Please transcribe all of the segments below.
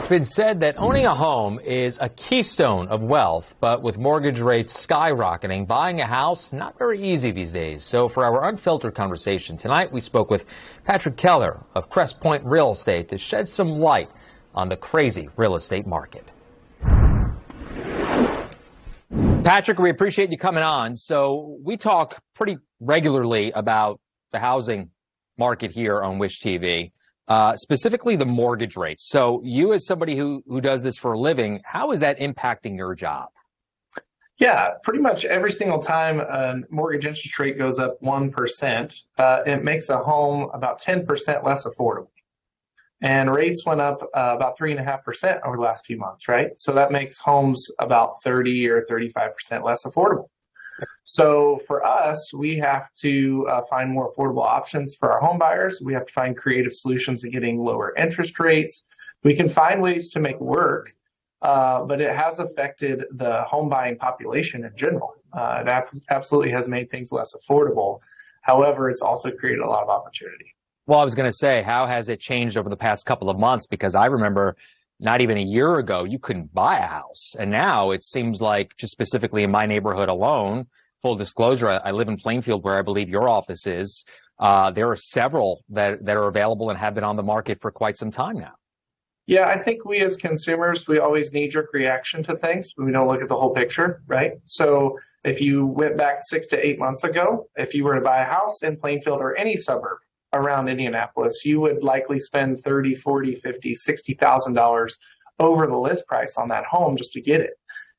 It's been said that owning a home is a keystone of wealth, but with mortgage rates skyrocketing, buying a house not very easy these days. So for our unfiltered conversation tonight, we spoke with Patrick Keller of Crest Point Real Estate to shed some light on the crazy real estate market. Patrick, we appreciate you coming on. So we talk pretty regularly about the housing market here on Wish TV. Specifically the mortgage rates. So you, as somebody who does this for a living, how is that impacting your job? Yeah, pretty much every single time a mortgage interest rate goes up 1%, it makes a home about 10% less affordable. And rates went up about 3.5% over the last few months, right? So that makes homes about 30 or 35% less affordable. So for us, we have to find more affordable options for our home buyers. We have to find creative solutions to getting lower interest rates. We can find ways to make work, but it has affected the home buying population in general. It absolutely has made things less affordable. However, it's also created a lot of opportunity. Well, I was going to say, how has it changed over the past couple of months? Because I remember not even a year ago, you couldn't buy a house. And now it seems like, just specifically in my neighborhood alone, full disclosure, I live in Plainfield, where I believe your office is. There are several that are available and have been on the market for quite some time now. Yeah, I think we as consumers, we always knee-jerk reaction to things. We don't look at the whole picture, right? So if you went back 6 to 8 months ago, if you were to buy a house in Plainfield or any suburb around Indianapolis, you would likely spend $30,000, $40,000, $50,000, $60,000 over the list price on that home just to get it.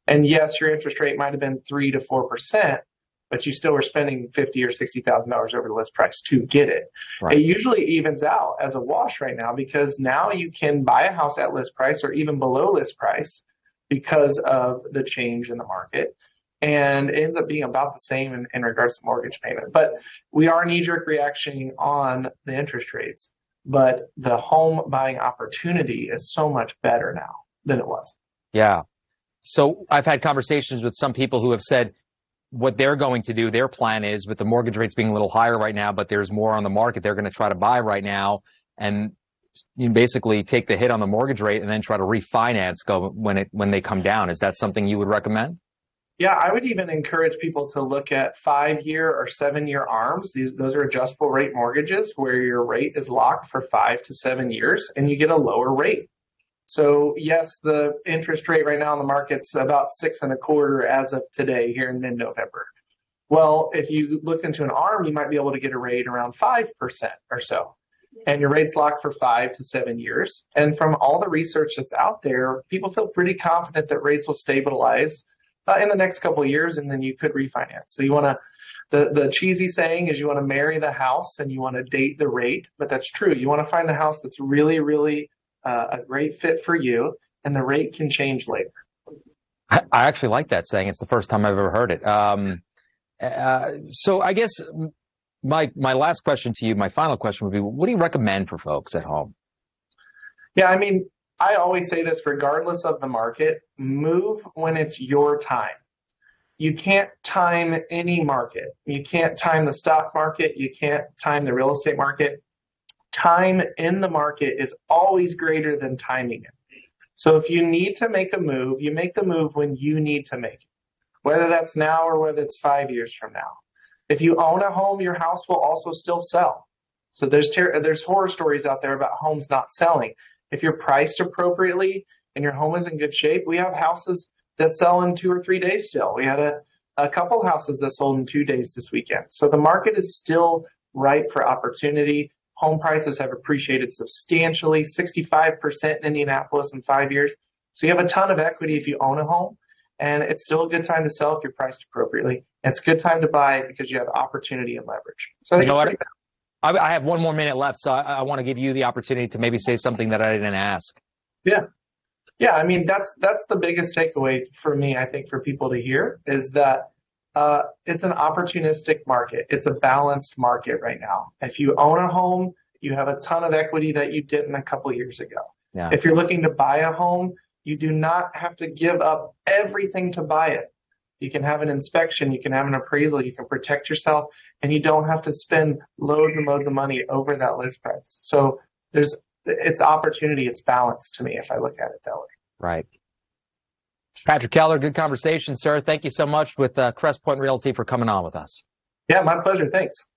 And yes, your interest rate might have been 3 to 4%, but you still were spending $50,000 or $60,000 over the list price to get it. Right. It usually evens out as a wash right now, because now you can buy a house at list price or even below list price because of the change in the market. And it ends up being about the same in regards to mortgage payment. But we are knee-jerk reactioning on the interest rates. But the home buying opportunity is so much better now than it was. Yeah. So I've had conversations with some people who have said what they're going to do, their plan is, with the mortgage rates being a little higher right now, but there's more on the market, they're going to try to buy right now and you basically take the hit on the mortgage rate and then try to refinance when they come down. Is that something you would recommend? Yeah, I would even encourage people to look at 5-year or 7-year ARMs. Those are adjustable rate mortgages where your rate is locked for 5 to 7 years and you get a lower rate. So yes, the interest rate right now in the market's about 6.25% as of today here in mid-November. Well, if you looked into an ARM, you might be able to get a rate around 5% or so. And your rate's locked for 5 to 7 years. And from all the research that's out there, people feel pretty confident that rates will stabilize in the next couple of years, and then you could refinance. So you want to, the cheesy saying is you want to marry the house and you want to date the rate, but that's true. You want to find the house that's really, really a great fit for you, and the rate can change later. I actually like that saying. It's the first time I've ever heard it. So I guess my last question to you, my final question would be, what do you recommend for folks at home? Yeah, I mean, I always say this, regardless of the market, move when it's your time. You can't time any market. You can't time the stock market. You can't time the real estate market. Time in the market is always greater than timing it. So if you need to make a move, you make the move when you need to make it, whether that's now or whether it's 5 years from now. If you own a home, your house will also still sell. So there's horror stories out there about homes not selling. If you're priced appropriately and your home is in good shape, we have houses that sell in 2 or 3 days still. We had a couple houses that sold in 2 days this weekend. So the market is still ripe for opportunity. Home prices have appreciated substantially, 65% in Indianapolis in 5 years. So you have a ton of equity if you own a home, and it's still a good time to sell if you're priced appropriately. And it's a good time to buy because you have opportunity and leverage. So I think I have 1 more minute left, so I want to give you the opportunity to maybe say something that I didn't ask. Yeah. I mean, that's the biggest takeaway for me, I think, for people to hear, is that it's an opportunistic market. It's a balanced market right now. If you own a home, you have a ton of equity that you didn't a couple years ago. Yeah. If you're looking to buy a home, you do not have to give up everything to buy it. You can have an inspection, you can have an appraisal, you can protect yourself, and you don't have to spend loads and loads of money over that list price. So there's it's opportunity, it's balance to me if I look at it that way. Right. Patrick Keller, good conversation, sir. Thank you so much with Crest Point Realty for coming on with us. Yeah, my pleasure. Thanks.